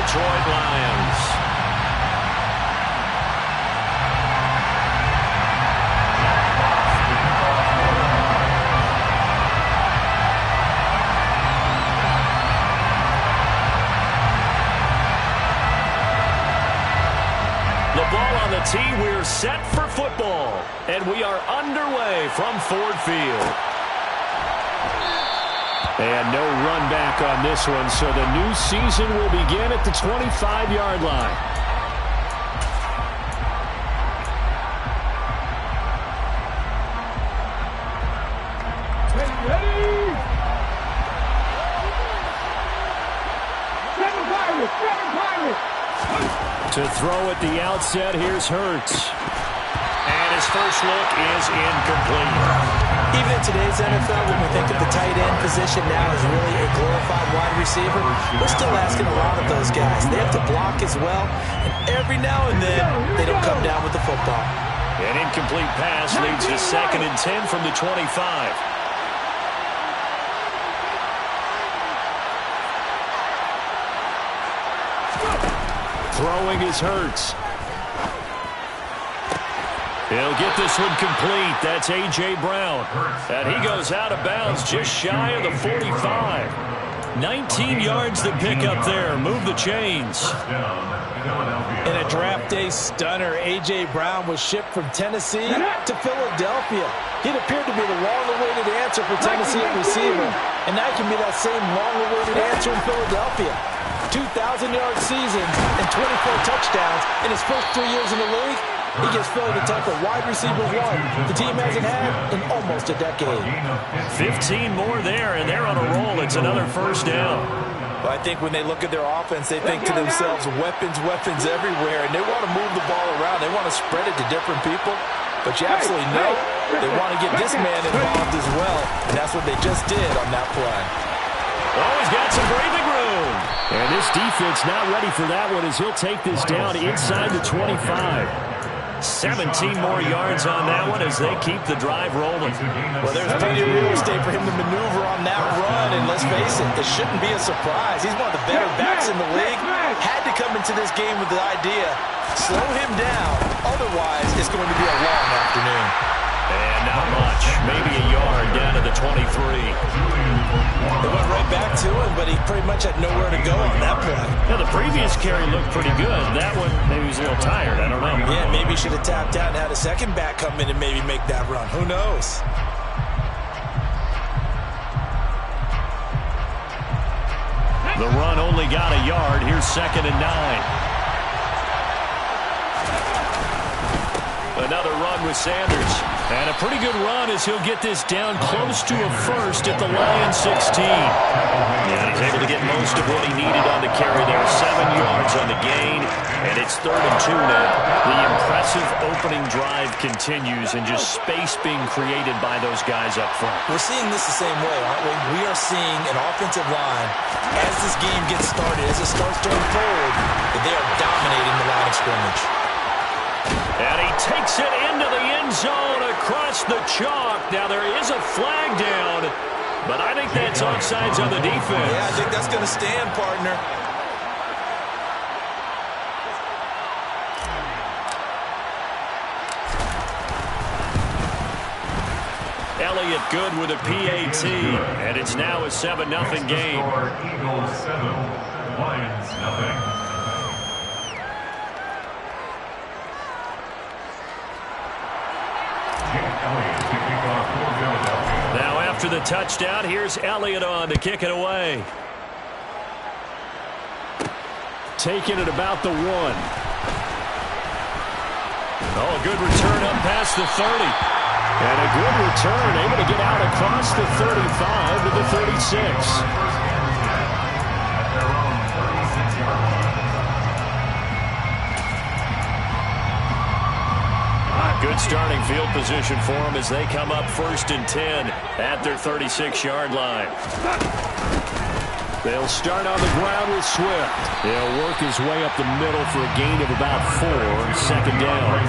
Detroit Lions. The ball on the tee. We're set for football. And we are underway from Ford Field. And no run back on this one, so the new season will begin at the 25-yard line. To throw at the outset, here's Hurts. And his first look is incomplete. Even in today's NFL, when we think of the tight end position now as really a glorified wide receiver, we're still asking a lot of those guys. They have to block as well, and every now and then, they don't come down with the football. An incomplete pass leads to 2nd and 10 from the 25. Throwing is Hurts. He'll get this one complete. That's A.J. Brown. And he goes out of bounds just shy of the 45. 19 yards to pick up there. Move the chains. In a draft day stunner, A.J. Brown was shipped from Tennessee to Philadelphia. He'd appeared to be the long-awaited answer for Tennessee at receiver. And that can be that same long-awaited answer in Philadelphia. 2,000-yard seasons and 24 touchdowns in his first 3 years in the league. He gives Philly the type of wide receiver one the team hasn't had in almost a decade. 15 more there, and they're on a roll. It's another first down. Well, I think when they look at their offense, they think to themselves, weapons, weapons everywhere, and they want to move the ball around. They want to spread it to different people. But you absolutely know they want to get this man involved as well, and that's what they just did on that play. Oh, he's got some breathing room. And this defense not ready for that one as he'll take this down inside the 25. 17 more yards on that one as they keep the drive rolling. Well, there's plenty of real estate for him to maneuver on that run, and let's face it, it shouldn't be a surprise. He's one of the better backs in the league. Had to come into this game with the idea, slow him down, otherwise it's going to be a long afternoon. And not much, maybe a yard down to the 23. They went right back to him, but he pretty much had nowhere to go on that play. Yeah, the previous carry looked pretty good. That one, maybe he was a little tired. I don't know. Yeah, maybe he should have tapped out and had a second back come in and maybe make that run. Who knows? The run only got a yard. Here's 2nd and 9. Another run with Sanders. And a pretty good run as he'll get this down close to a first at the Lions 16. And he's able to get most of what he needed on the carry there. 7 yards on the gain. And it's 3rd and 2 now. The impressive opening drive continues and just space being created by those guys up front. We're seeing this the same way, aren't we? We are seeing an offensive line, as this game gets started, as it starts to unfold, that they are dominating the line of scrimmage. And he takes it into the end zone across the chalk. Now there is a flag down, but I think that's offsides on the defense. Yeah, I think that's going to stand, partner. Elliott good with a PAT, and it's now a 7-0 game. Eagles 7, Lions 0. Now after the touchdown, here's Elliott on to kick it away. Taking it about the 1. Oh, good return up past the 30. And a good return, able to get out across the 35 to the 36. Good starting field position for them as they come up 1st and 10 at their 36-yard line. They'll start on the ground with Swift. He'll work his way up the middle for a gain of about 4, second down.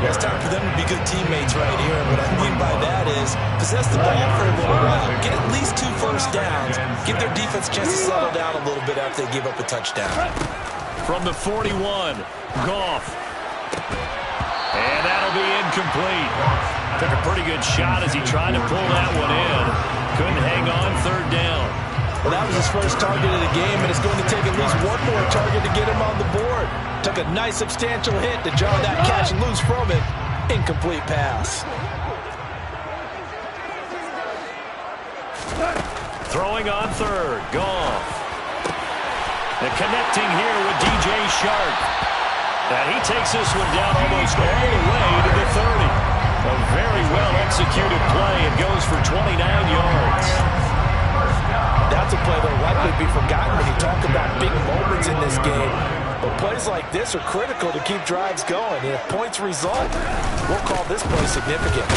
It's time for them to be good teammates right here. What I mean by that is possess the ball for a little while, get at least 2 first downs, give their defense a chance to settle down a little bit after they give up a touchdown. From the 41, Goff. And that'll be incomplete. Took a pretty good shot as he tried to pull that one in. Couldn't hang on, third down. Well, that was his first target of the game, and it's going to take at least one more target to get him on the board. Took a nice substantial hit to draw that catch loose from it. Incomplete pass. Throwing on third, Goff. The connecting here with DJ Shark. And he takes this one down almost all the way to the 30. A very well-executed play. It goes for 29 yards. That's a play that will likely be forgotten when you talk about big moments in this game. But plays like this are critical to keep drives going. And if points result, we'll call this play significant.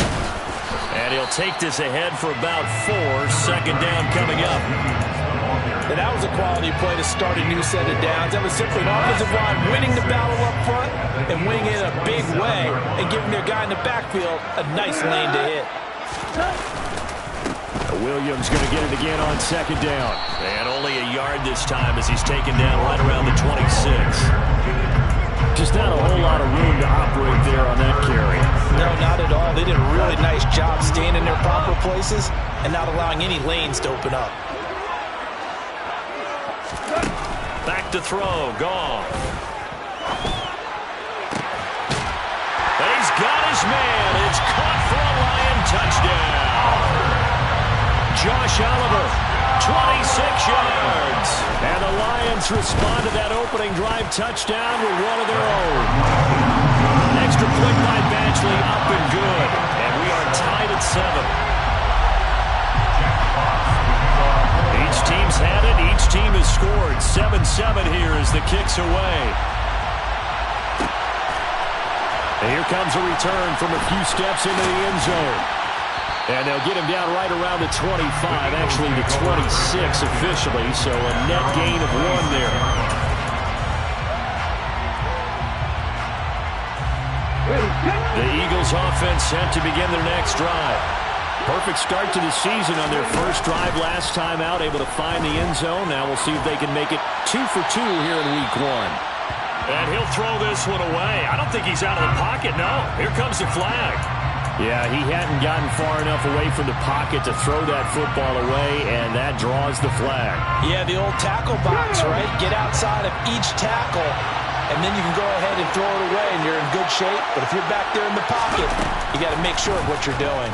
And he'll take this ahead for about 4, second down coming up. And that was a quality play to start a new set of downs. That was simply an offensive line winning the battle up front and winning it in a big way and giving their guy in the backfield a nice lane to hit. Williams going to get it again on second down. And only a yard this time as he's taken down right around the 26. Just not a whole lot of room to operate there on that carry. No, not at all. They did a really nice job staying in their proper places and not allowing any lanes to open up. Back to throw, Goff. And he's got his man. It's caught for a Lion touchdown. Josh Oliver, 26 yards. And the Lions respond to that opening drive touchdown with one of their own. An extra point by Badgley, up and good. And we are tied at 7. Each team's had it. Each team has scored. 7-7 here as the kick's away. And here comes a return from a few steps into the end zone. And they'll get him down right around the 25, actually the 26 officially, so a net gain of 1 there. The Eagles offense set to begin their next drive. Perfect start to the season on their first drive last time out, able to find the end zone. Now we'll see if they can make it 2 for 2 here in week 1. And he'll throw this one away. I don't think he's out of the pocket, no. Here comes the flag. Yeah, he hadn't gotten far enough away from the pocket to throw that football away, and that draws the flag. Yeah, the old tackle box, right? Get outside of each tackle, and then you can go ahead and throw it away, and you're in good shape. But if you're back there in the pocket, you got to make sure of what you're doing.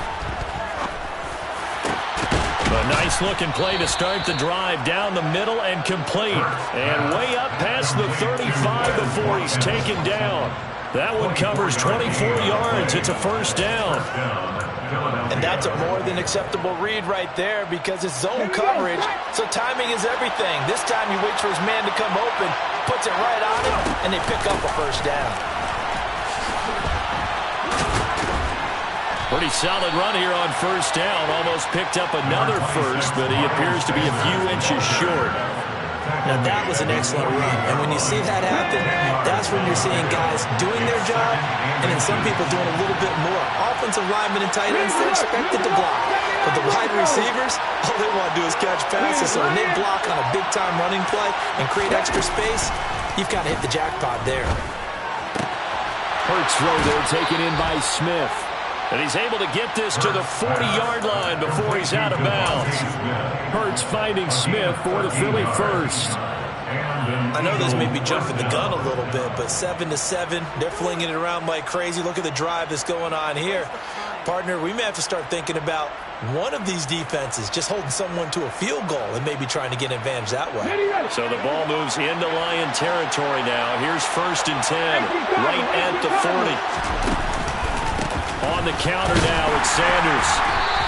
A nice-looking play to start the drive down the middle and complete. And way up past the 35 before he's taken down. That one covers 24 yards. It's a first down. And that's a more than acceptable read right there because it's zone coverage, so timing is everything. This time he waits for his man to come open, puts it right on him, and they pick up a first down. Pretty solid run here on first down. Almost picked up another first, but he appears to be a few inches short. Now that was an excellent run, and when you see that happen, that's when you're seeing guys doing their job, and then some people doing a little bit more. Offensive linemen and tight ends, they're expected to block. But the wide receivers, all they want to do is catch passes, so when they block on a big-time running play and create extra space, you've got to hit the jackpot there. Hurts throw there taken in by Smith. And he's able to get this to the 40-yard line before he's out of bounds. Hurts finding Smith for the Philly first. I know this may be jumping the gun a little bit, but 7-7, they're flinging it around like crazy. Look at the drive that's going on here. Partner, we may have to start thinking about one of these defenses just holding someone to a field goal and maybe trying to get an advantage that way. So the ball moves into Lion territory now. Here's 1st and 10, right at the 40. On the counter now, it's Sanders.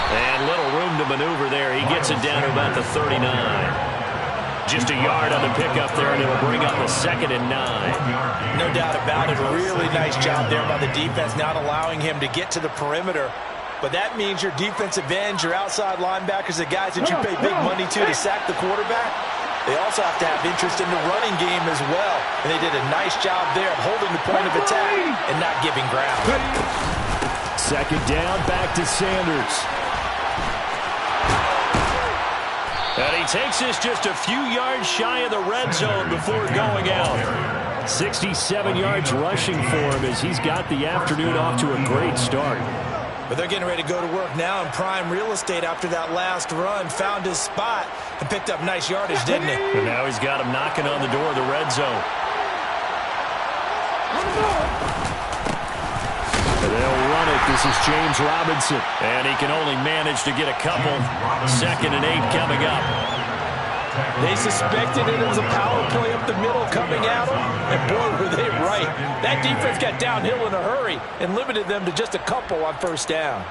And little room to maneuver there. He gets it down to about the 39. Just a yard on the pickup there, and it'll bring up a 2nd and 9. No doubt about it. Really nice job there by the defense, not allowing him to get to the perimeter but that means your defensive ends, your outside linebackers, the guys that you pay big money to sack the quarterback, they also have to have interest in the running game as well. And they did a nice job there of holding the point of attack and not giving ground. Second down, back to Sanders. And he takes this just a few yards shy of the red zone before going out. 67 yards rushing for him as he's got the afternoon off to a great start. But they're getting ready to go to work now in prime real estate after that last run. Found his spot and picked up nice yardage, didn't he? And now he's got him knocking on the door of the red zone. They'll run it. This is James Robinson. And he can only manage to get a couple. 2nd and 8 coming up. They suspected it was a power play up the middle coming at them. And boy, were they right. That defense got downhill in a hurry and limited them to just a couple on first down.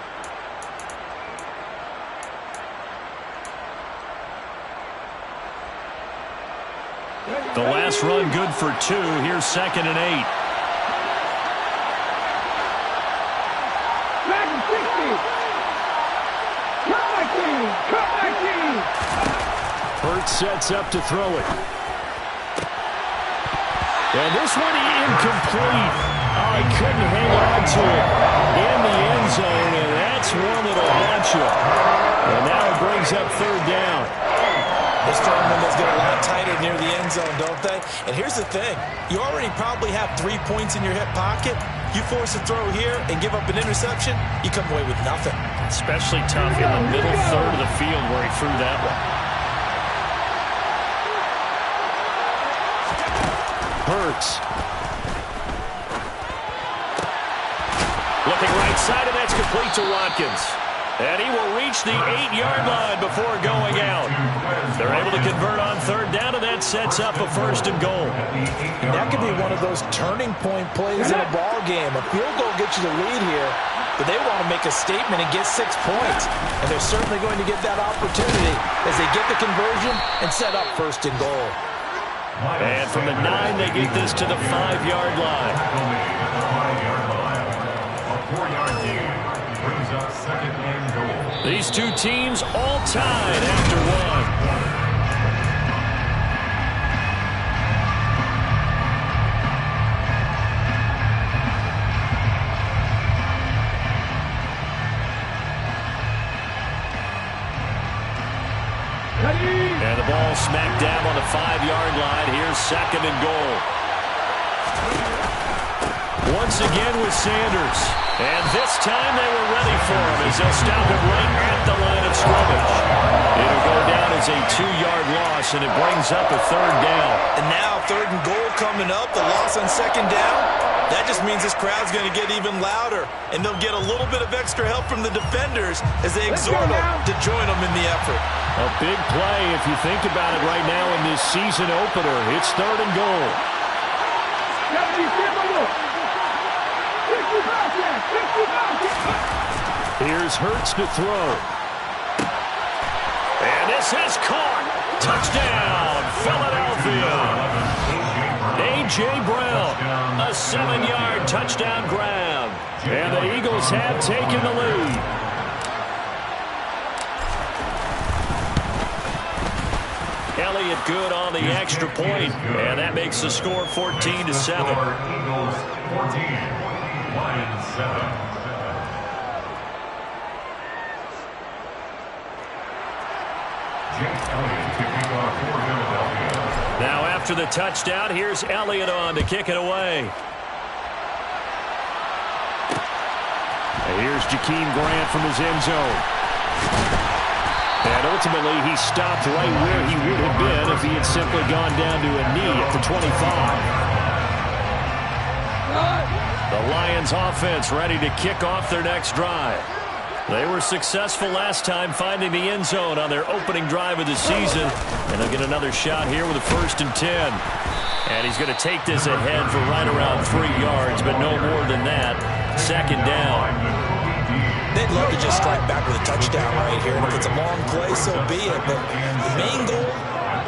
The last run good for 2. Here's 2nd and 8. Hurts sets up to throw it. And this one incomplete. Oh, he couldn't hang on to it in the end zone, and that's one that'll haunt you. And now it brings up 3rd down. This tournament does get a lot tighter near the end zone, don't they? And here's the thing. You already probably have 3 points in your hip pocket. You force a throw here and give up an interception, you come away with nothing. Especially tough in the middle third of the field where he threw that one. Hurts. Looking right side, and that's complete to Watkins. And he will reach the 8-yard line before going out. They're able to convert on 3rd down, and that sets up a 1st and goal. And that could be one of those turning point plays in a ball game. A field goal gets you the lead here, but they want to make a statement and get 6 points. And they're certainly going to get that opportunity as they get the conversion and set up 1st and goal. And from the 9, they get this to the 5-yard line. A 4-yard gain brings up 2nd and goal. These two teams all tied after 1. And the ball smacked down on the 5-yard line. Here's 2nd and goal. Once again with Sanders. And this time they were ready for him as they'll stop him right at the line of scrimmage. It'll go down as a 2-yard loss, and it brings up a 3rd down. And now 3rd and goal coming up. The loss on 2nd down. That just means this crowd's going to get even louder, and they'll get a little bit of extra help from the defenders as they exhort them to join them in the effort. A big play if you think about it right now in this season opener. It's 3rd and goal. Here's Hurts to throw. And this is caught. Touchdown, Philadelphia. A.J. Brown, a 7-yard touchdown grab. And the Eagles have taken the lead. Elliott good on the extra point, and that makes the score 14-7. Eagles 14, Lions 7. Now after the touchdown, here's Elliott on to kick it away. And here's Jakeem Grant from his end zone. And ultimately, he stopped right where he would have been if he had simply gone down to a knee at the 25. The Lions offense ready to kick off their next drive. They were successful last time finding the end zone on their opening drive of the season. And they'll get another shot here with a 1st and 10. And he's going to take this ahead for right around 3 yards, but no more than that. 2nd down. They'd love to just strike back with a touchdown right here. And if it's a long play, so be it. But the main goal,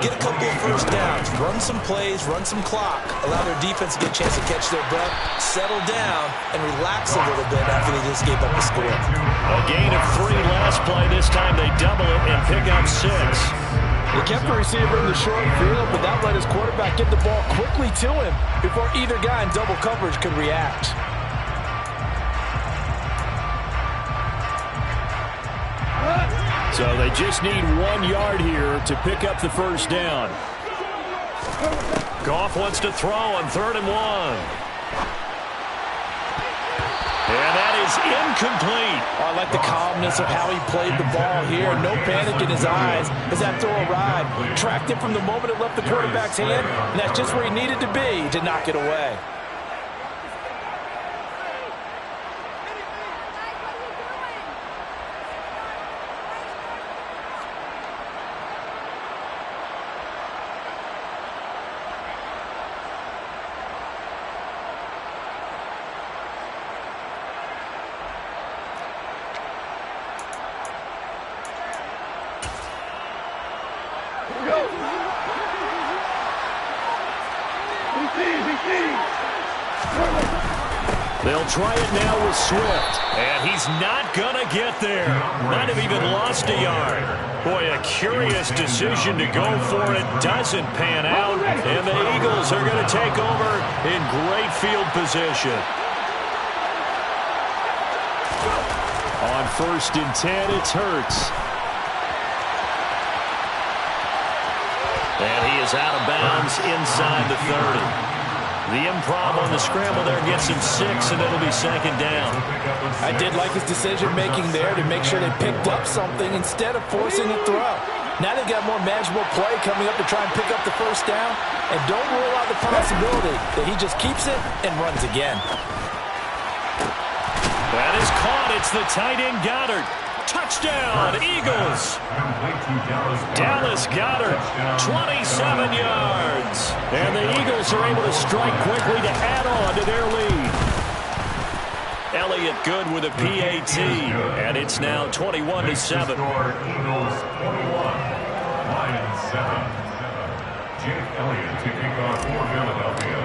get a couple of first downs, run some plays, run some clock, allow their defense to get a chance to catch their breath, settle down, and relax a little bit after they just gave up a score. A gain of 3 last play. This time they double it and pick up 6. He kept the receiver in the short field, but that let his quarterback get the ball quickly to him before either guy in double coverage could react. So they just need 1 yard here to pick up the first down. Goff wants to throw on 3rd and 1. And that is incomplete. Oh, I like the calmness of how he played the ball here. No panic in his eyes as that throw arrived. Tracked it from the moment it left the quarterback's hand, and that's just where he needed to be to knock it away. They'll try it now with Swift, and he's not going to get there. Might have even lost a yard. Boy, a curious decision to go for it. Doesn't pan out, and the Eagles are going to take over in great field position. On 1st and 10, it's Hurts. And he is out of bounds inside the 30. The improv on the scramble there gets him 6, and it'll be 2nd down. I did like his decision-making there to make sure they picked up something instead of forcing the throw. Now they've got more manageable play coming up to try and pick up the first down, and don't rule out the possibility that he just keeps it and runs again. That is caught. It's the tight end Goddard. Touchdown, Eagles. Dallas Goedert, 27 yards. And the Eagles are able to strike quickly to add on to their lead. Elliott good with a PAT, and it's now 21-7. Eagles 21, Lions 7. Jake Elliott to kick off for Philadelphia.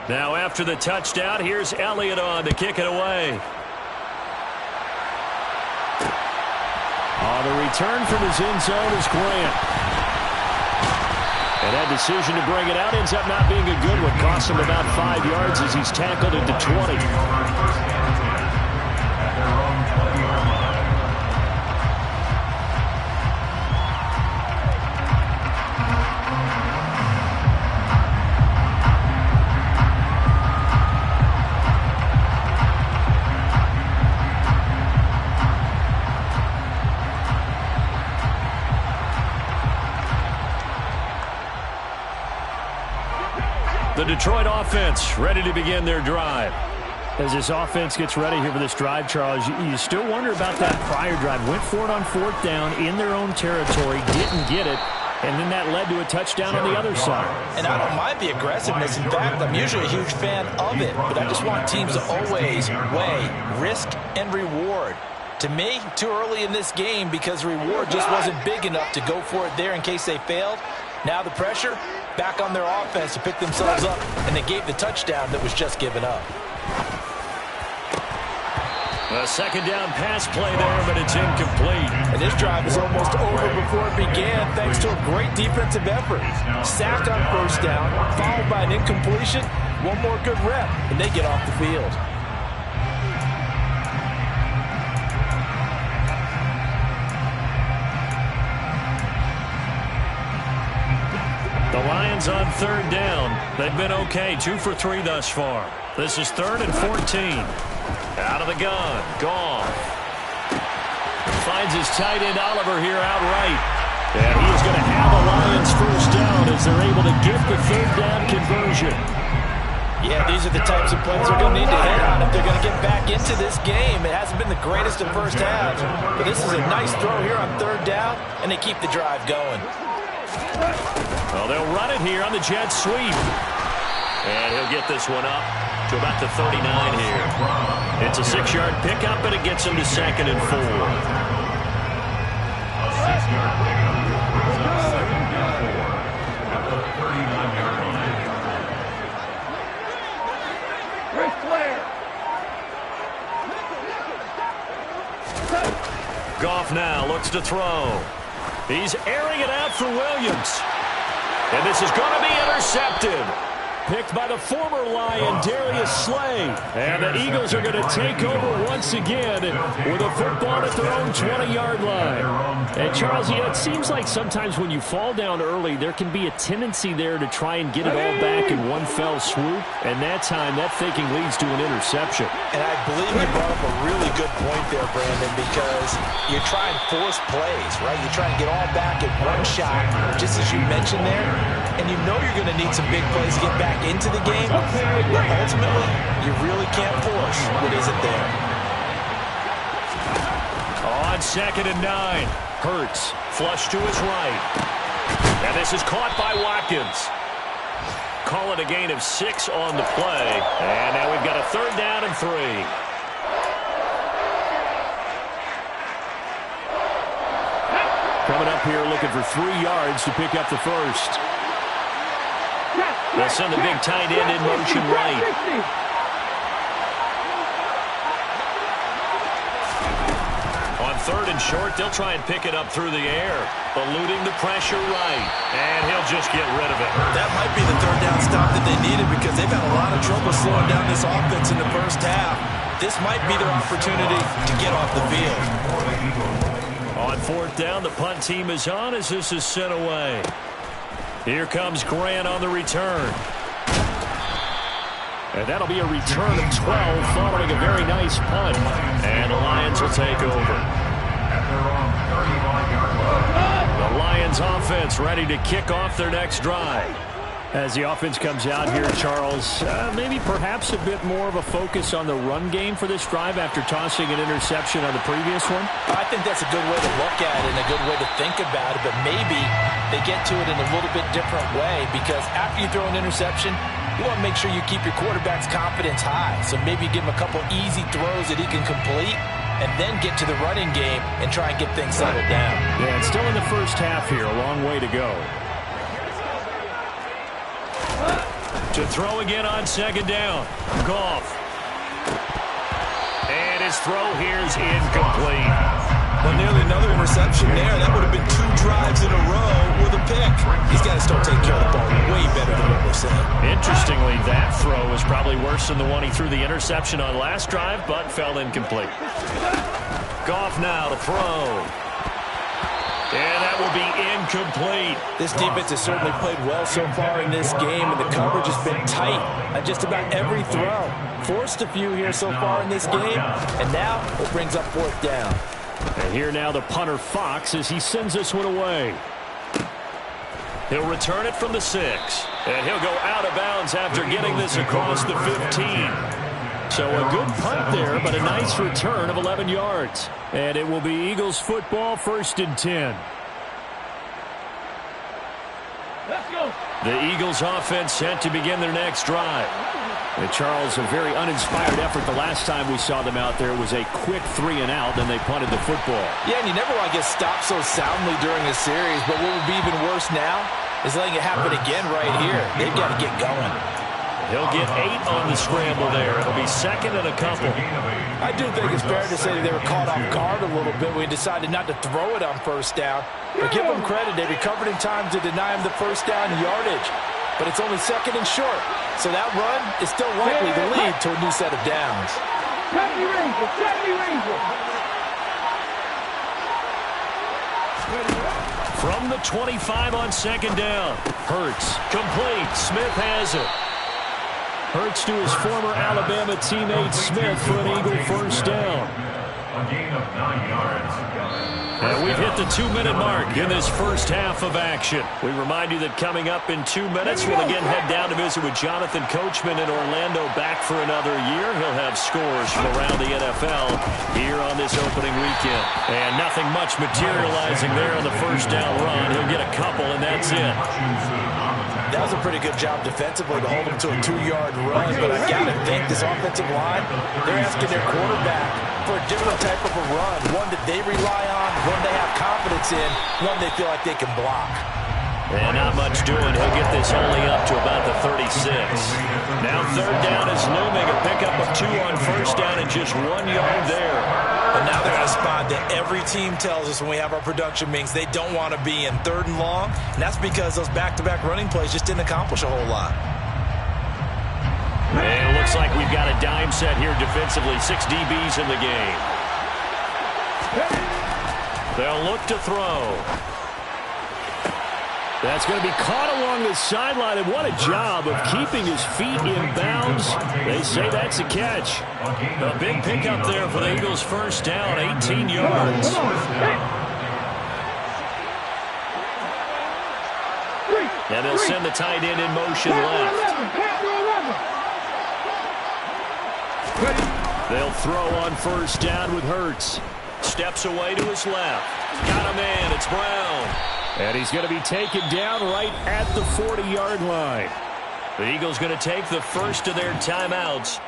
Now after the touchdown, here's Elliott on to kick it away. The return from his end zone is Grant. And that decision to bring it out ends up not being a good one. Cost him about 5 yards as he's tackled into 20. The Detroit offense ready to begin their drive. As this offense gets ready here for this drive, Charles, you still wonder about that prior drive. Went for it on 4th down in their own territory, didn't get it, and then that led to a touchdown on the other side. And I don't mind the aggressiveness. In fact, I'm usually a huge fan of it, but I just want teams to always weigh risk and reward. To me, too early in this game because the reward just wasn't big enough to go for it there in case they failed. Now the pressure back on their offense to pick themselves up, and they gave the touchdown that was just given up. A 2nd down pass play there, but it's incomplete. And this drive is almost over before it began thanks to a great defensive effort. Sack on 1st down, followed by an incompletion. One more good rep, and they get off the field. The Lions on 3rd down. They've been okay, 2 for 3 thus far. This is 3rd and 14. Out of the gun, Goff. Finds his tight end Oliver here outright. And he is going to have a Lions first down as they're able to get the 3rd down conversion. Yeah, these are the types of plays they're going to need to hit on if they're going to get back into this game. It hasn't been the greatest of first halves, but this is a nice throw here on 3rd down, and they keep the drive going. Well, they'll run it here on the jet sweep. And he'll get this one up to about the 39 here. It's a 6-yard pickup, and it gets him to 2nd and 4. A 6-yard pickup brings up 2nd down. looks to throw. He's airing it out for Williams. And this is going to be intercepted. Picked by the former Lion, Darius Slay. And the Eagles are going to take over once again with a football at their own 20-yard line. And, Charles, it seems like sometimes when you fall down early, there can be a tendency there to try and get it all back in one fell swoop. And that time, that thinking leads to an interception. And I believe you brought up a really good point there, Brandon, because you try and force plays, right? You try and get all back in one shot, just as you mentioned there. And you know you're going to need some big plays to get back into the game, but ultimately, you really can't force what isn't there. On 2nd and 9, Hurts, flush to his right. And this is caught by Watkins. Call it a gain of 6 on the play. And now we've got a 3rd down and 3. Coming up here looking for 3 yards to pick up the first. They'll send the big tight end in motion right. On 3rd and short, they'll try and pick it up through the air. Eluding the pressure right. And he'll just get rid of it. That might be the 3rd down stop that they needed because they've had a lot of trouble slowing down this offense in the first half. This might be their opportunity to get off the field. On 4th down, the punt team is on as this is sent away. Here comes Grant on the return. And that'll be a return of 12 following a very nice punt. And the Lions will take over. The Lions offense ready to kick off their next drive. As the offense comes out here, Charles, maybe perhaps a bit more of a focus on the run game for this drive after tossing an interception on the previous one? I think that's a good way to look at it and a good way to think about it, but maybe they get to it in a little bit different way because after you throw an interception, you want to make sure you keep your quarterback's confidence high. So maybe give him a couple easy throws that he can complete and then get to the running game and try and get things settled down. Yeah, it's still in the first half here, a long way to go. To throw again on 2nd down. Goff. And his throw here is incomplete. Well, nearly another interception there. That would have been 2 drives in a row with a pick. He's got to start taking care of the ball way better than what we're seeing. Interestingly, that throw was probably worse than the one he threw the interception on last drive, but fell incomplete. Goff now to throw. And that will be incomplete. This defense has certainly played well so far in this game, and the coverage has been tight on just about every throw. Forced a few here so far in this game, and now it brings up 4th down. And here now the punter Fox as he sends this one away. He'll return it from the 6. And he'll go out of bounds after getting this across the 15. So a good punt there, but a nice return of 11 yards. And it will be Eagles football, 1st and 10. Let's go. The Eagles offense set to begin their next drive. And Charles, a very uninspired effort the last time we saw them out there was a quick 3 and out, then they punted the football. Yeah, and you never want to get stopped so soundly during a series, but what would be even worse now is letting it happen again right here. They've got to get going. He'll get 8 on the scramble there. It'll be 2nd and a couple. I do think it's fair to say that they were caught off guard a little bit. We decided not to throw it on 1st down. But give them credit. They recovered in time to deny him the 1st down yardage. But it's only 2nd and short. So that run is still likely to lead to a new set of downs. From the 25 on 2nd down. Hurts, complete. Smith has it. Hurts to his former Alabama teammate Smith for an Eagle 1st down. A gain of 9 yards. And we've hit the 2-minute mark in this first half of action. We remind you that coming up in 2 minutes, we'll again head down to visit with Jonathan Coachman in Orlando, back for another year. He'll have scores from around the NFL here on this opening weekend. And nothing much materializing there on the 1st down run. He'll get a couple, and that's it. That was a pretty good job defensively to hold him to a 2-yard run, but I got to think this offensive line, they're asking their quarterback for a different type of a run, one that they rely on, one they have confidence in, one they feel like they can block. And not much doing. He'll get this only up to about the 36. Now third down is looming. A pickup of 2 on first down and just 1 yard there. And now they're at a spot that every team tells us when we have our production meetings they don't want to be in, 3rd and long. And that's because those back-to-back running plays just didn't accomplish a whole lot. And it looks like we've got a dime set here defensively. 6 DBs in the game. They'll look to throw. That's going to be caught along the sideline, and what a job of keeping his feet in bounds. They say that's a catch. A big pickup there for the Eagles' first down, 18 yards. And they'll send the tight end in motion left. They'll throw on first down with Hurts. Steps away to his left. Got a man. It's Brown. And he's going to be taken down right at the 40-yard line. The Eagles going to take the first of their timeouts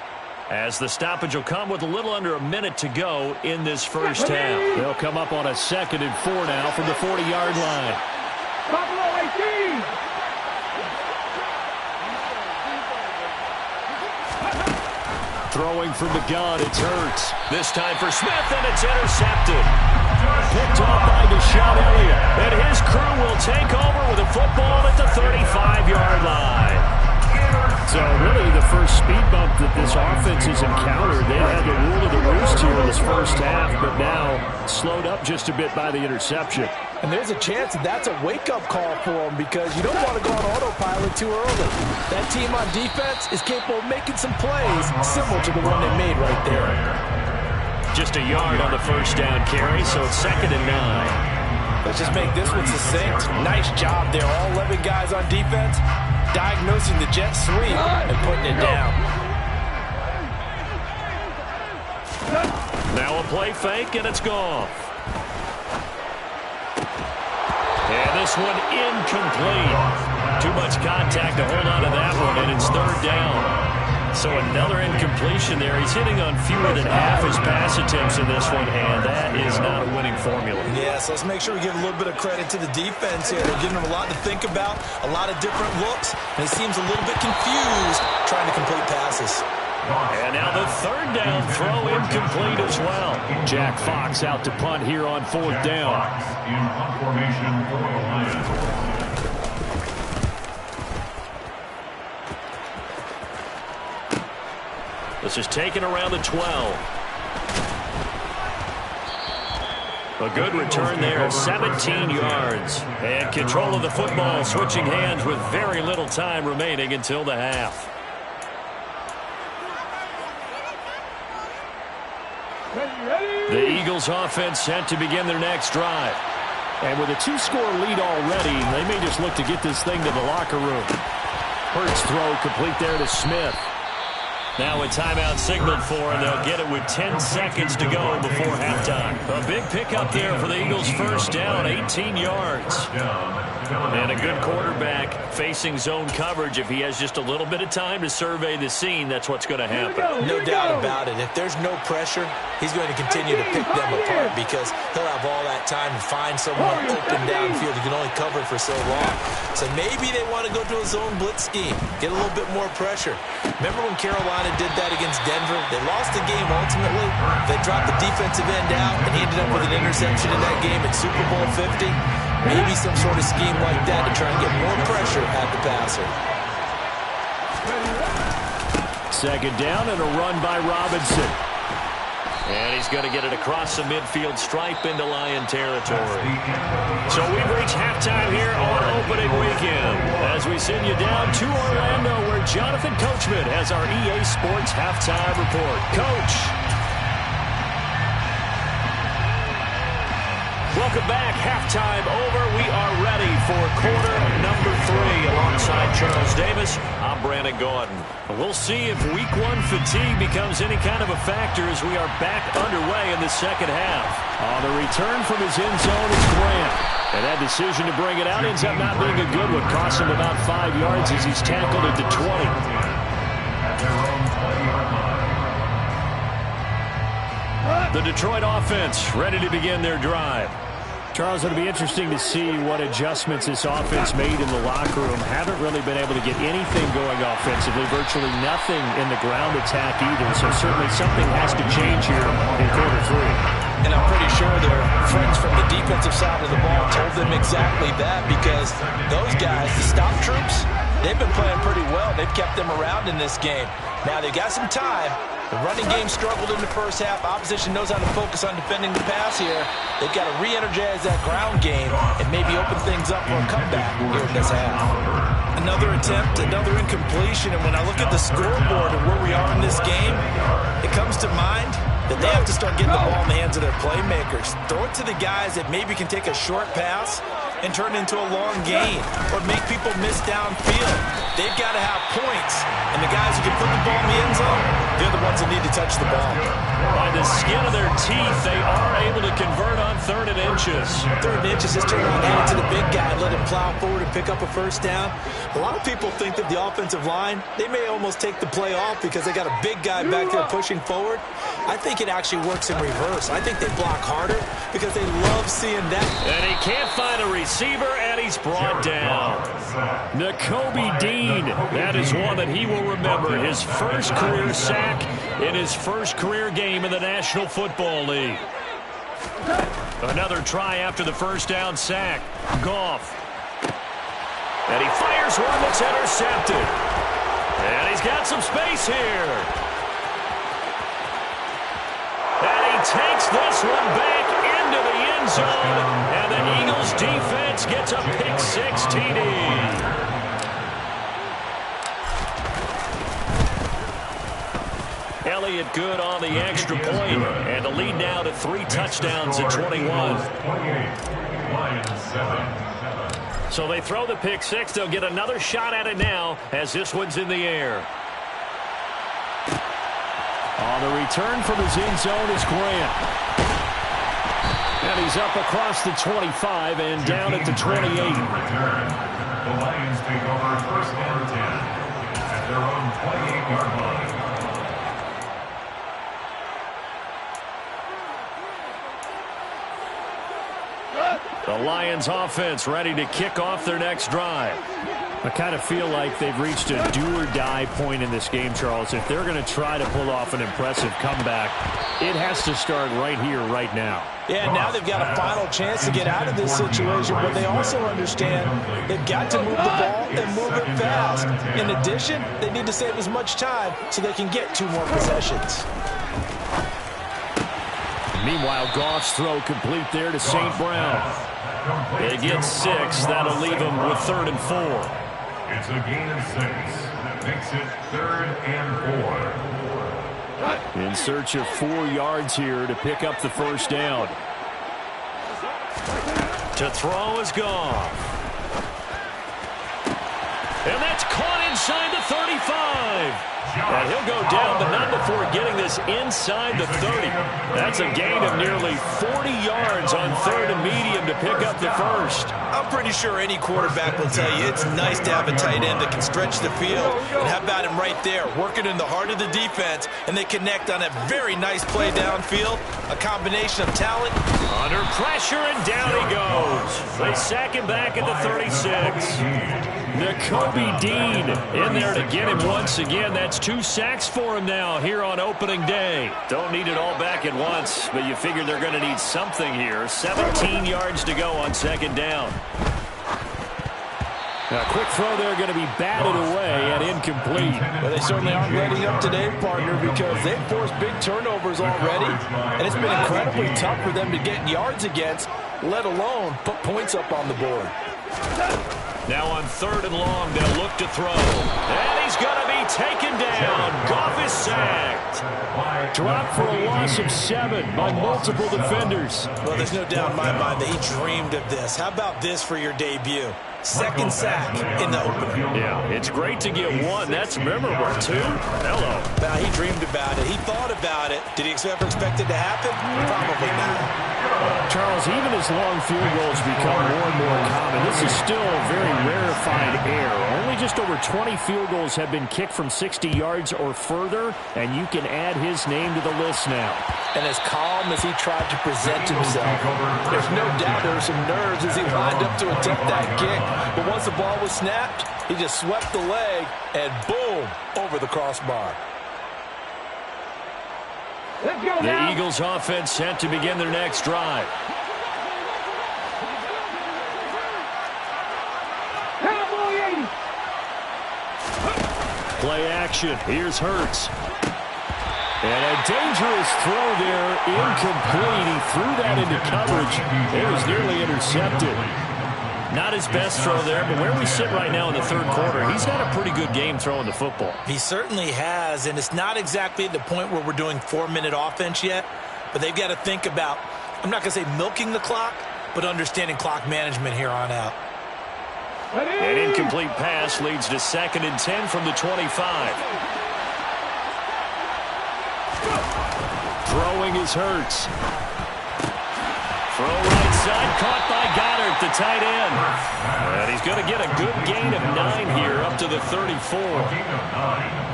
as the stoppage will come with a little under a minute to go in this first half. They'll come up on a 2nd and 4 now from the 40-yard line. Buffalo 18. Throwing from the gun, it's Hurts. This time for Smith, and it's intercepted. Picked off by Deshaun Elliott. And his crew will take over with a football at the 35-yard line. So really the first speed bump that this offense has encountered. They had the rule of the roost here in this first half, but now slowed up just a bit by the interception. And there's a chance that that's a wake-up call for them because you don't want to go on autopilot too early. That team on defense is capable of making some plays similar to the one they made right there. Just a yard on the first down carry, so it's 2nd and 9. Let's just make this one succinct. Nice job there. All 11 guys on defense diagnosing the jet sweep and putting it down. Now a play fake, and it's gone. And this one incomplete. Too much contact to hold on to that one, and it's 3rd down. So another incompletion there. He's hitting on fewer than half his pass attempts in this one, and that is not a winning formula. Yeah, so let's make sure we give a little bit of credit to the defense here. They're giving him a lot to think about, a lot of different looks, and he seems a little bit confused trying to complete passes. And now the 3rd down throw incomplete as well. Jack Fox out to punt here on 4th down. In punt formation for the Lions. This is taken around the 12. A good return there, 17 yards. And control of the football, switching hands with very little time remaining until the half. The Eagles offense set to begin their next drive. And with a 2-score lead already, they may just look to get this thing to the locker room. Hurts throw complete there to Smith. Now a timeout signaled for, and they'll get it with 10 seconds to go before halftime. A big pickup there for the Eagles' first down, 18 yards. And a good quarterback facing zone coverage. If he has just a little bit of time to survey the scene, that's what's going to happen. No doubt about it. If there's no pressure, he's going to continue to pick them apart because he'll have all that time to find someone open downfield. He can only cover for so long. So maybe they want to go to a zone blitz scheme, get a little bit more pressure. Remember when Carolina did that against Denver? They lost the game ultimately. They dropped the defensive end out and ended up with an interception in that game at Super Bowl 50. Maybe some sort of scheme like that to try and get more pressure at the passer. 2nd down and a run by Robinson. And he's going to get it across the midfield stripe into Lion territory. So we've reached halftime here on opening weekend as we send you down to Orlando where Jonathan Coachman has our EA Sports halftime report. Coach. Welcome back. Halftime over. We are ready for quarter number 3 alongside Charles Davis. I'm Brandon Gordon. We'll see if week 1 fatigue becomes any kind of a factor as we are back underway in the second half. On the return from his end zone is Grant. And that decision to bring it out ends up not being a good one. Cost him about 5 yards as he's tackled at the 20. The Detroit offense ready to begin their drive. Charles, it'll be interesting to see what adjustments this offense made in the locker room. Haven't really been able to get anything going offensively, virtually nothing in the ground attack either. So certainly something has to change here in quarter 3. And I'm pretty sure their friends from the defensive side of the ball told them exactly that, because those guys, the stop troops, they've been playing pretty well. They've kept them around in this game. Now they've got some time. The running game struggled in the first half. Opposition knows how to focus on defending the pass here. They've got to re-energize that ground game and maybe open things up for a comeback here in this half. Another attempt, another incompletion, and when I look at the scoreboard and where we are in this game, it comes to mind that they have to start getting the ball in the hands of their playmakers. Throw it to the guys that maybe can take a short pass and turn it into a long gain or make people miss downfield. They've got to have points, and the guys who can put the ball in the end zone, they're the ones that need to touch the ball. By the skin of their teeth, they are able to convert on 3rd and inches. 3rd and inches, just turn around, hand it to the big guy, let him plow forward and pick up a first down. A lot of people think that the offensive line, they may almost take the play off because they got a big guy back there pushing forward. I think it actually works in reverse. I think they block harder because they love seeing that. And he can't find a receiver, and he's brought down. Nakobe Dean, that is one that he will remember. His first career sack in his first career game in the National Football League. Another try after the first down sack. Goff. And he fires one that's intercepted. And he's got some space here. And he takes this one back into the end zone. And the Eagles defense gets a pick-6 TD. Elliott good on the extra point, and the lead now to 3 touchdowns at 21. So they throw the pick-6. They'll get another shot at it now as this one's in the air. On the return from his end zone is Grant. And he's up across the 25 and down at the 28. The Lions take over 1st and 10 at their own 28-yard line. The Lions offense ready to kick off their next drive. I kind of feel like they've reached a do-or-die point in this game, Charles. If they're going to try to pull off an impressive comeback, it has to start right here, right now. Yeah, now they've got a final chance to get out of this situation, but they also understand they've got to move the ball and move it fast. In addition, they need to save as much time so they can get 2 more possessions. Meanwhile, Goff's throw complete there to St. Brown. They get 6. That'll leave them with 3rd and 4. It's a gain of 6. That makes it 3rd and 4. In search of 4 yards here to pick up the first down. To throw is Goff. And that's caught inside the 35. And he'll go down, but not before getting this inside the 30. That's a gain of nearly 40 yards on 3rd and medium to pick up the first. I'm pretty sure any quarterback will tell you it's nice to have a tight end that can stretch the field. And how about him right there, working in the heart of the defense, and they connect on a very nice play downfield. A combination of talent. Under pressure, and down he goes. They sack him back at the 36. Nakobe Dean in there to get him once again. That's 2 sacks for him now here on opening day. Don't need it all back at once, but you figure they're going to need something here. 17 yards to go on 2nd down. A quick throw there going to be batted away and incomplete. Well, they certainly aren't letting up today, partner, because they've forced big turnovers already, and it's been incredibly tough for them to get yards against, let alone put points up on the board. Now on 3rd and long, they'll look to throw. And he's going to be taken down. Goff is sacked. Dropped for a loss of 7 by multiple defenders. Well, there's no doubt in my mind that he dreamed of this. How about this for your debut? 2nd sack in the opener. Yeah, it's great to get 1. That's memorable. 2? Hello. Well, he dreamed about it. He thought about it. Did he ever expect it to happen? Probably not. Charles, even as long field goals become more and more common, this is still a very rarefied air. Only just over 20 field goals have been kicked from from 60 yards or further, and you can add his name to the list now. And as calm as he tried to present himself, there's no doubt there were some nerves as he lined up to attempt that kick. But once the ball was snapped, he just swept the leg and boom, over the crossbar. Let's go The now. Eagles offense set to begin their next drive. Cowboy 80. Play action. Here's Hurts. And a dangerous throw there, incomplete. He threw that into coverage. It was nearly intercepted. Not his best throw there, but where we sit right now in the third quarter, he's had a pretty good game throwing the football. He certainly has, and it's not exactly at the point where we're doing 4-minute offense yet, but they've got to think about, I'm not going to say milking the clock, but understanding clock management here on out. An incomplete pass leads to 2nd and 10 from the 25. Throwing is Hurts. Throw right side, caught by Goddard, the tight end. And he's going to get a good gain of 9 here, up to the 34.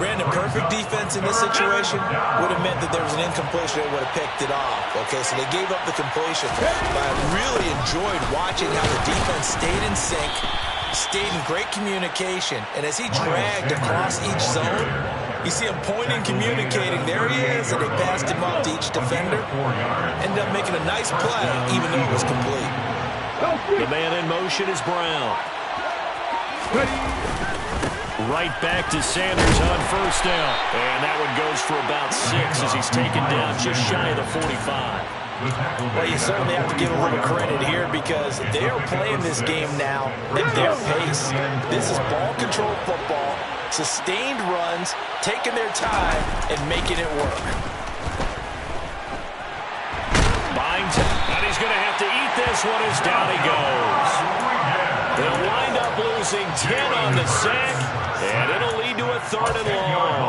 Brandon, perfect defense in this situation would have meant that there was an incompletion that would have picked it off. Okay, so they gave up the completion. But I really enjoyed watching how the defense stayed in sync, stayed in great communication, and as he dragged across each zone, you see him pointing, communicating. There he is, and they passed him off to each defender. Ended up making a nice play, even though it was complete. The man in motion is Brown. Right back to Sanders on first down. And that one goes for about 6 as he's taken down just shy of the 45. Well, you certainly have to give a little credit here because they are playing this game now at their pace. This is ball control football, sustained runs, taking their time, and making it work. Byington, and he's going to have to eat this one as down he goes. They'll wind up losing 10 on the sack, and it'll lead to a 3rd and long.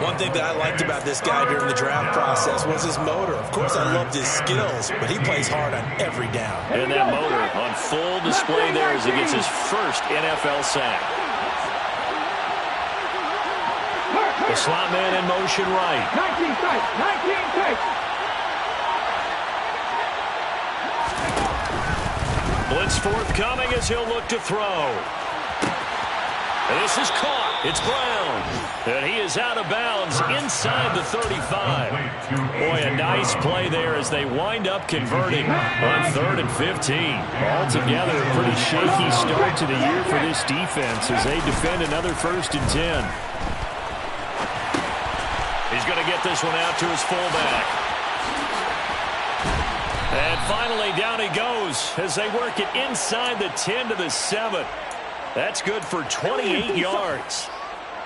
One thing that I liked about this guy during the draft process was his motor. Of course, I loved his skills, but he plays hard on every down. And that motor on full display there as he gets his first NFL sack. The slot man in motion right. 19 tight. 19 tight. Blitz forthcoming as he'll look to throw. And this is caught. It's Brown. And he is out of bounds inside the 35. Boy, a nice play there as they wind up converting on 3rd and 15. Altogether, a pretty shaky start to the year for this defense as they defend another 1st and 10. He's going to get this one out to his fullback. And finally, down he goes as they work it inside the 10 to the 7. That's good for 28 yards.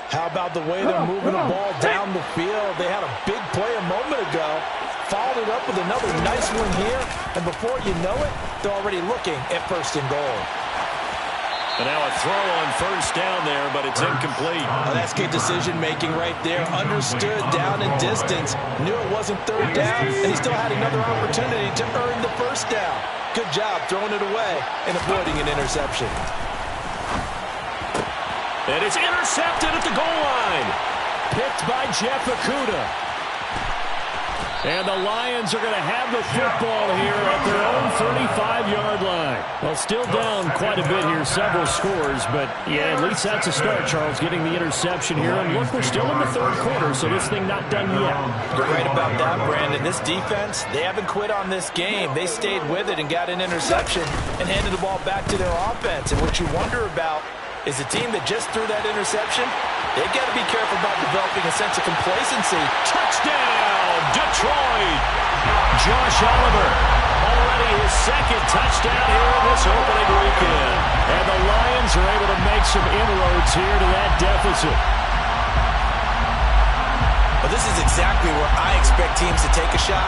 How about the way they're moving the ball down the field? They had a big play a moment ago, followed it up with another nice one here, and before you know it, they're already looking at 1st and goal. And now a throw on 1st down there, but it's incomplete. Oh, that's good decision-making right there. Understood down and distance. Knew it wasn't 3rd down, and he still had another opportunity to earn the 1st down. Good job throwing it away and avoiding an interception. And it's intercepted at the goal line. Picked by Jeff Okudah. And the Lions are going to have the football here at their own 35-yard line. Well, still down quite a bit here, several scores, but yeah, at least that's a start, Charles, getting the interception here. And look, we're still in the 3rd quarter, so this thing not done yet. You're right about that, Brandon. This defense, they haven't quit on this game. They stayed with it and got an interception and handed the ball back to their offense. And what you wonder about is the team that just threw that interception, they've got to be careful about developing a sense of complacency. Touchdown, Detroit! Josh Oliver, already his 2nd touchdown here in this opening weekend. And the Lions are able to make some inroads here to that deficit. Well, this is exactly where I expect teams to take a shot.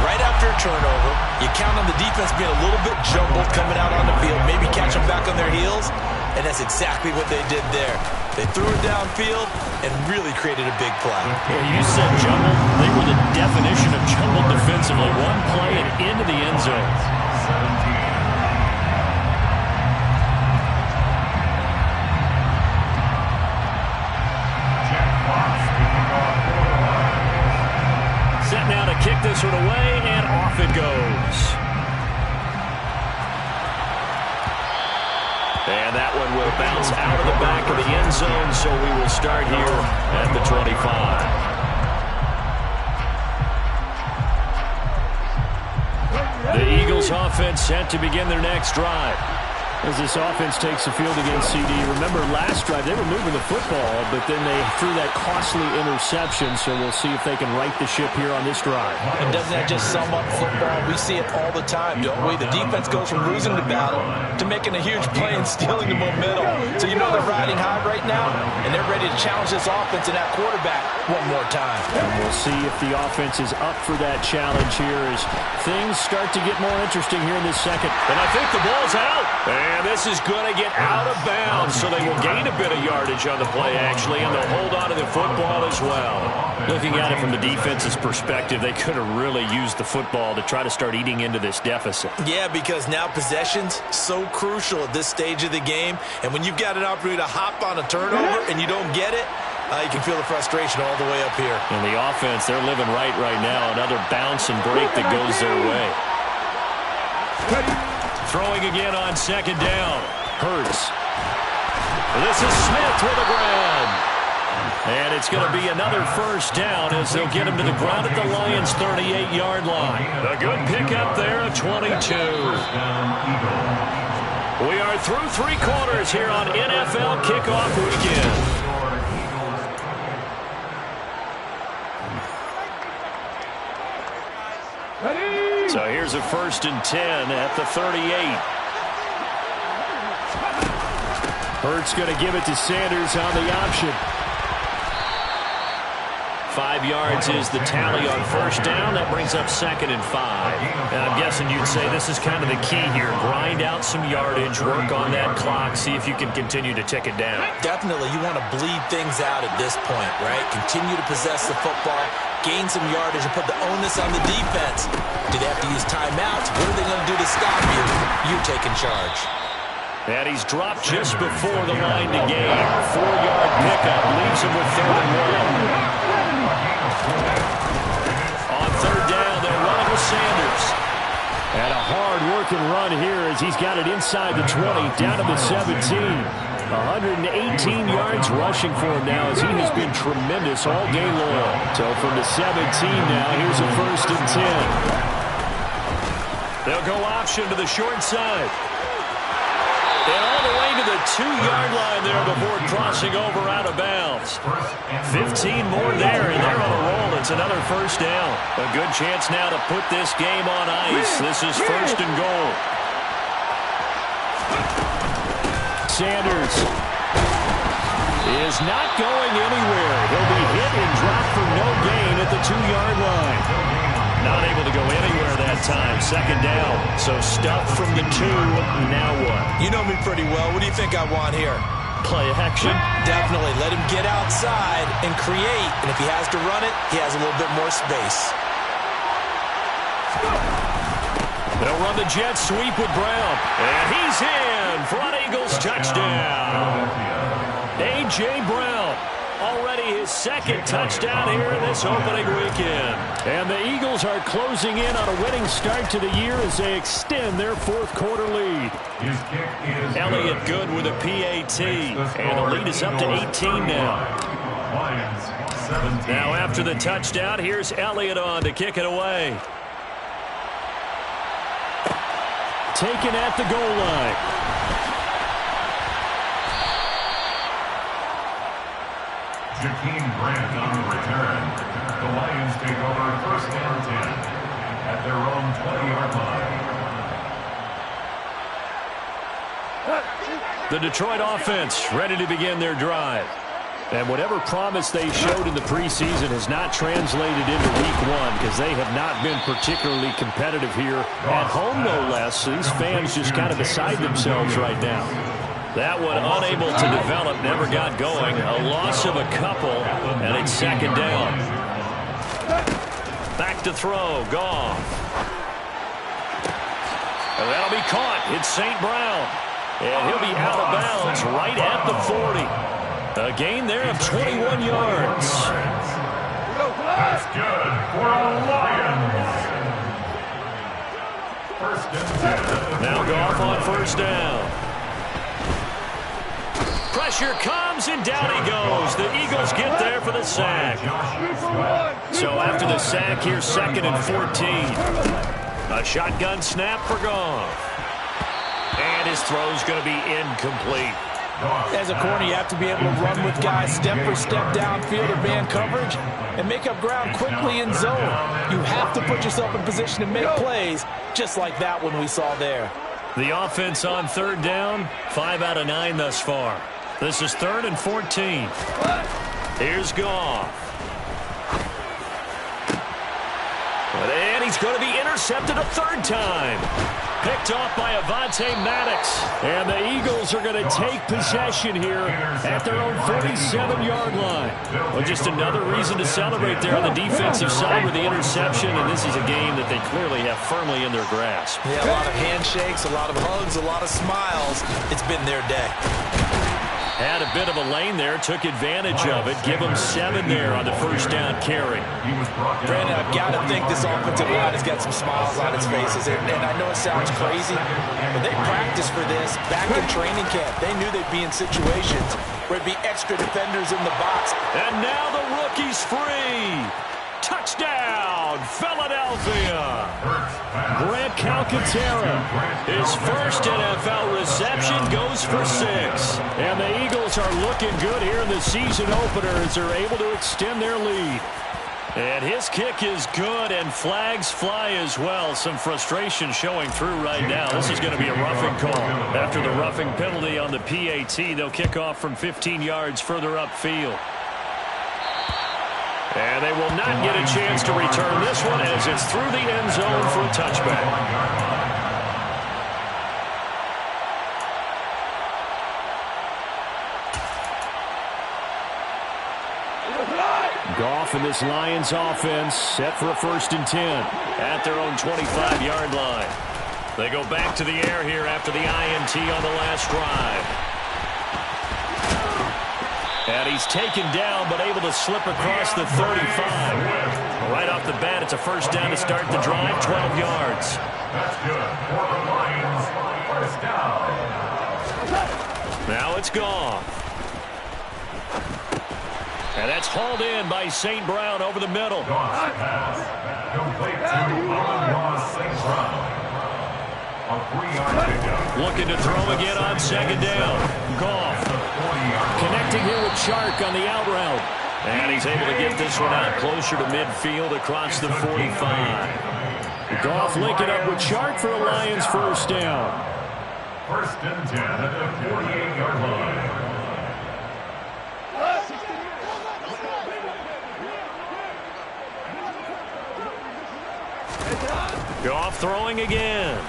Right after a turnover, you count on the defense being a little bit jumbled coming out on the field, maybe catch them back on their heels, and that's exactly what they did there. They threw it downfield and really created a big play. Well, you said jumbled. They were the definition of jumbled defensively. One play and into the end zone. 17. goes. And that one will bounce out of the back of the end zone, so we will start here at the 25. The Eagles offense set to begin their next drive. As this offense takes the field against CD, remember last drive they were moving the football, but then they threw that costly interception, so we'll see if they can right the ship here on this drive. And doesn't that just sum up football? We see it all the time, don't we? The defense goes from losing the battle to making a huge play and stealing the momentum. So you know they're riding high right now, and they're ready to challenge this offense and that quarterback one more time. And we'll see if the offense is up for that challenge here as things start to get more interesting here in this second. And I think the ball's out. And this is going to get out of bounds, so they will gain a bit of yardage on the play, actually, and they'll hold on to the football as well. Looking at it from the defense's perspective, they could have really used the football to try to start eating into this deficit. Yeah, because now possession's so crucial at this stage of the game, and when you've got an opportunity to hop on a turnover and you don't get it, you can feel the frustration all the way up here. And the offense, they're living right now. Another bounce and break that goes their way. Throwing again on second down. Hurts. This is Smith with the ground. And it's going to be another first down as they'll get him to the ground at the Lions' 38-yard line. A good pickup there of 22. We are through three quarters here on NFL Kickoff Weekend. So here's a 1st and 10 at the 38. Hurts going to give it to Sanders on the option. 5 yards is the tally on first down. That brings up 2nd and 5. And I'm guessing you'd say this is kind of the key here. Grind out some yardage, work on that clock, see if you can continue to tick it down. Definitely, you want to bleed things out at this point, right? Continue to possess the football, gain some yardage, and put the onus on the defense. Do they have to use timeouts? What are they going to do to stop you? You're taking charge. And he's dropped just before the line to gain. 4-yard pickup leaves him with 3rd and 1. On 3rd down, they're running with Sanders. And a hard-working run here as he's got it inside the 20, down to the 17. 118 yards rushing for him now as he has been tremendous all day long. So from the 17 now, here's a 1st and 10. They'll go option to the short side. And all the way to the 2-yard line there before crossing over out of bounds. 15 more there, and they're on a roll. It's another 1st down. A good chance now to put this game on ice. This is 1st and goal. Sanders is not going anywhere. He'll be hit and dropped for no gain at the 2-yard line. Not able to go anywhere that time. 2nd down. So stuffed from the 2. Now what? You know me pretty well. What do you think I want here? Play action? Definitely. Let him get outside and create. And if he has to run it, he has a little bit more space. They'll run the jet sweep with Brown. And he's in for an Eagles touchdown. A.J. Brown. Already his 2nd touchdown here in this opening weekend. And the Eagles are closing in on a winning start to the year as they extend their 4th quarter lead. Elliott good with a PAT. And the lead is up to 18 now. Now after the touchdown, here's Elliott on to kick it away. Taken at the goal line. Jakeem Grant on the return. The Lions take over 1st and 10 at their own 20-yard line. The Detroit offense ready to begin their drive. And whatever promise they showed in the preseason has not translated into week 1 because they have not been particularly competitive here at home, no less. These fans just kind of beside themselves right now. That one unable to develop, never got going. A loss of a couple, and it's 2nd down. Back to throw, Goff. And that'll be caught. It's St. Brown. And he'll be out of bounds right at the 40. A gain there of 21 yards. That's good for the Lions. First and 10. Now Goff on first down. Pressure comes, and down he goes. The Eagles get there for the sack. So after the sack, here's 2nd and 14. A shotgun snap for Goff. And his throw's going to be incomplete. As a corner, you have to be able to run with guys step for step downfield or man coverage and make up ground quickly in zone. You have to put yourself in position to make plays, just like that one we saw there. The offense on 3rd down, 5 out of 9 thus far. This is 3rd and 14. Here's Goff. And he's going to be intercepted a 3rd time. Picked off by Avonte Maddox. And the Eagles are going to take possession here at their own 47-yard line. Well, just another reason to celebrate there on the defensive side with the interception, and this is a game that they clearly have firmly in their grasp. Yeah, a lot of handshakes, a lot of hugs, a lot of smiles. It's been their day. Had a bit of a lane there, took advantage of it. Give him 7 there on the first down carry. Brandon, I've got to think this offensive line has got some smiles on its faces. And I know it sounds crazy, but they practiced for this back in training camp. They knew they'd be in situations where it'd be extra defenders in the box. And now the rookie's free. Touchdown, Philadelphia. Grant Calcaterra. His first NFL reception goes for 6. And the Eagles are looking good here in the season opener as they're able to extend their lead. And his kick is good, and flags fly as well. Some frustration showing through right now. This is going to be a roughing call. After the roughing penalty on the PAT, they'll kick off from 15 yards further upfield. And they will not get a chance to return this one as it's through the end zone for a touchback. Goff and this Lions offense set for a 1st and 10. At their own 25-yard line. They go back to the air here after the INT on the last drive. And he's taken down, but able to slip across the 35. Right off the bat, it's a first down to start the drive, 12 yards. That's good for the Lions. First down. Now it's gone. And that's hauled in by St. Brown over the middle. Goff's pass. Complete to Amon-Ra St. Brown. A 3-yard pickup. Looking to throw again on 2nd down. Goff. Connecting here with Chark on the out route. And he's able to get this one out closer to midfield across the 45. Goff linking up with Chark for a Lions first down. 1st and 10 at the 48-yard line. Goff throwing again.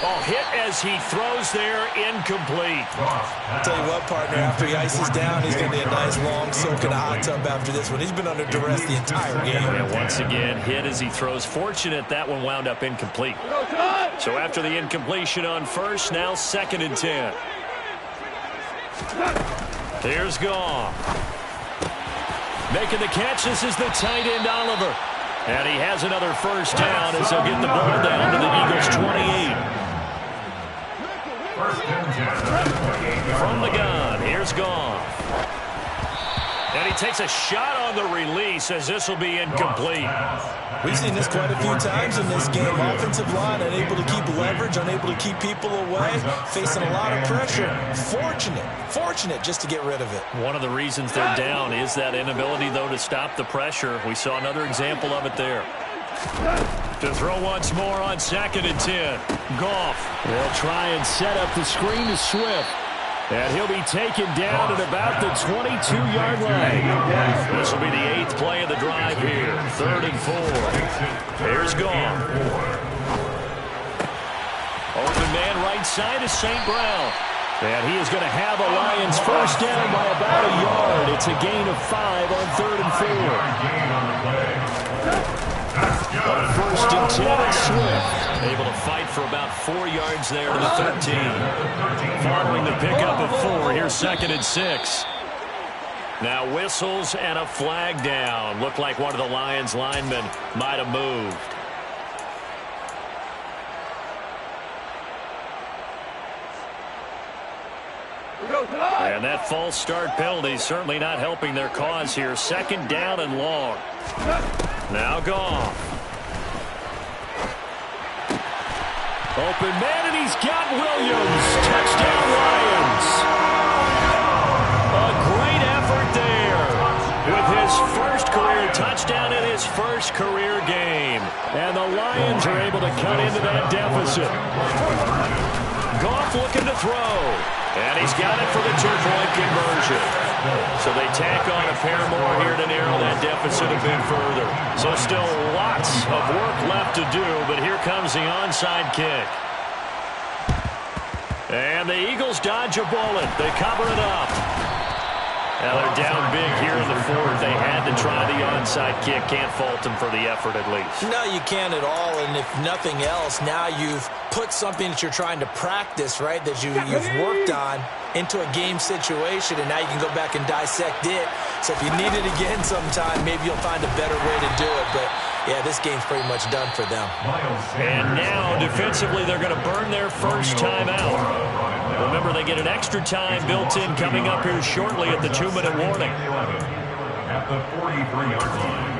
Oh, hit as he throws there, incomplete. I'll tell you what, partner, after he ices down, he's going to be a nice long soak in a hot tub after this one. He's been under duress the entire game. And once again, hit as he throws. Fortunate that one wound up incomplete. So after the incompletion on first, now 2nd and 10. Here's Goff. Making the catch, this is the tight end, Oliver. And he has another first down as he'll get the ball down to the Eagles' 28. From the gun, here's Goff. And he takes a shot on the release as this will be incomplete. We've seen this quite a few times in this game. Offensive line unable to keep leverage, unable to keep people away, facing a lot of pressure. Fortunate just to get rid of it. One of the reasons they're down is that inability, though, to stop the pressure. We saw another example of it there. To throw once more on 2nd and 10. Goff. They'll try and set up the screen to Swift. And he'll be taken down at about the 22-yard line. This will be the 8th play of the drive here. 3rd and 4. Here's Goff. Open man right side is St. Brown. And he is going to have a Lions first down by about a yard. It's a gain of 5 on 3rd and 4. On 1st and 10, it's Swift. Able to fight for about 4 yards there to the 13. Following the pickup of 4, here's 2nd and 6. Now whistles and a flag down. Looked like one of the Lions linemen might have moved. And that false start penalty certainly not helping their cause here. Second down and long. Now gone. Open man, and he's got Williams. Touchdown, Lions. A great effort there with his first career touchdown in his first career game. And the Lions are able to cut into that deficit. Goff looking to throw. And he's got it for the two-point conversion. So they tack on a pair more here to narrow that deficit a bit further. So still lots of work left to do, but here comes the onside kick. And the Eagles dodge a bullet. They cover it up. Now they're down big here in the fourth. They had to try the onside kick. Can't fault them for the effort at least. No, you can't at all. And if nothing else, now you've put something that you're trying to practice, right, that you've worked on into a game situation, and now you can go back and dissect it. So if you need it again sometime, maybe you'll find a better way to do it. But, yeah, this game's pretty much done for them. And now, defensively, they're going to burn their first time out. Remember, they get an extra time built in coming up here shortly at the 2-minute warning. At the 43-yard line.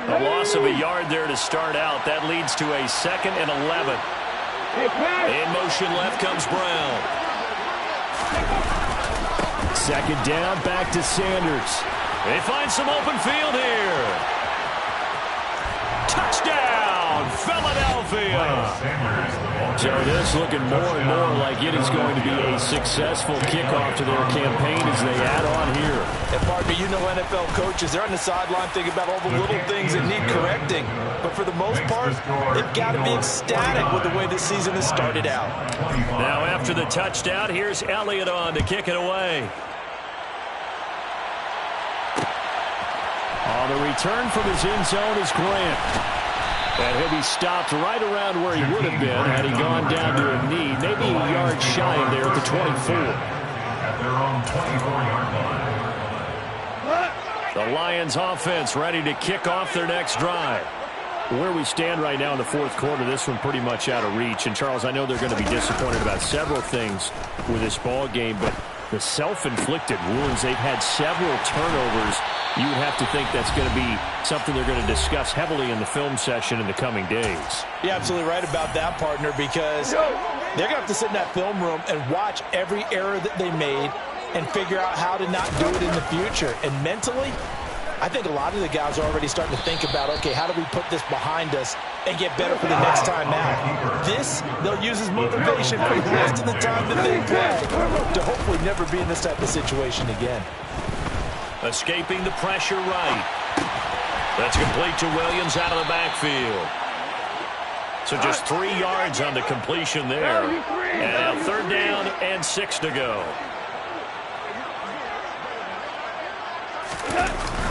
A loss of a yard there to start out. That leads to a 2nd and 11. In motion left comes Brown. Second down, back to Sanders. They find some open field here. Touchdown, Philadelphia. So this looking more and more like it is going to be a successful kickoff to their campaign as they add on here. And pardon me, you know NFL coaches, they're on the sideline thinking about all the little things that need correcting. But for the most part, they've got to be ecstatic with the way this season has started out. Now after the touchdown, here's Elliott on to kick it away. On the return from his end zone is Grant. And he'll be stopped right around where he would have been had he gone down to a knee, maybe a yard shy of there at the 24. At their own 24-yard line. The Lions offense ready to kick off their next drive. Where we stand right now in the fourth quarter, this one pretty much out of reach. And, Charles, I know they're going to be disappointed about several things with this ball game, but the self-inflicted wounds, they've had several turnovers. You would have to think that's going to be something they're going to discuss heavily in the film session in the coming days. You're absolutely right about that, partner, because they're going to have to sit in that film room and watch every error that they made and figure out how to not do it in the future. And mentally, I think a lot of the guys are already starting to think about, okay, how do we put this behind us and get better for the next time out? This, they'll use as motivation for the rest of the time that they play to hopefully never be in this type of situation again. Escaping the pressure right. That's complete to Williams out of the backfield. So just 3 yards on the completion there. And now 3rd down and 6 to go.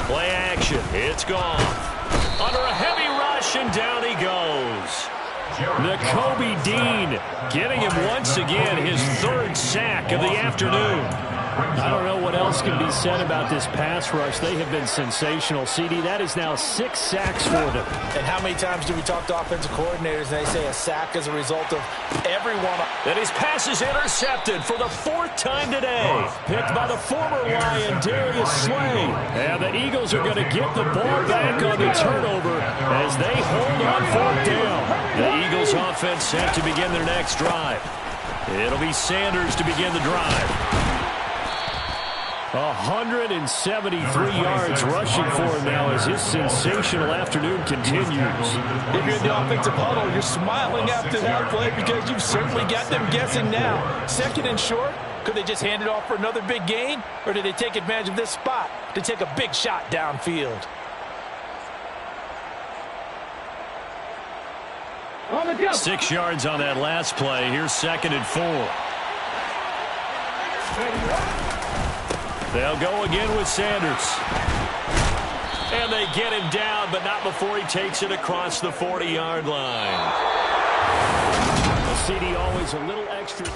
Play action. It's gone. Under a heavy rush, and down he goes. Nakobe Dean getting him once again his 3rd sack of the afternoon. I don't know what else can be said about this pass rush. They have been sensational. CD, that is now 6 sacks for them. And how many times do we talk to offensive coordinators and they say a sack as a result of everyone? And his pass is intercepted for the 4th time today. Picked by the former Lion, Darius Slay. And the Eagles are going to get the ball back on the turnover as they hold on 4th down. The Eagles offense set to begin their next drive. It'll be Sanders to begin the drive. 173 yards rushing for him now as his sensational afternoon continues. If you're in the offensive huddle, you're smiling after that play because you've certainly got them guessing now. 2nd and short, could they just hand it off for another big gain? Or did they take advantage of this spot to take a big shot downfield? 6 yards on that last play. Here's 2nd and 4. They'll go again with Sanders. And they get him down, but not before he takes it across the 40-yard line. The CD always a little extra.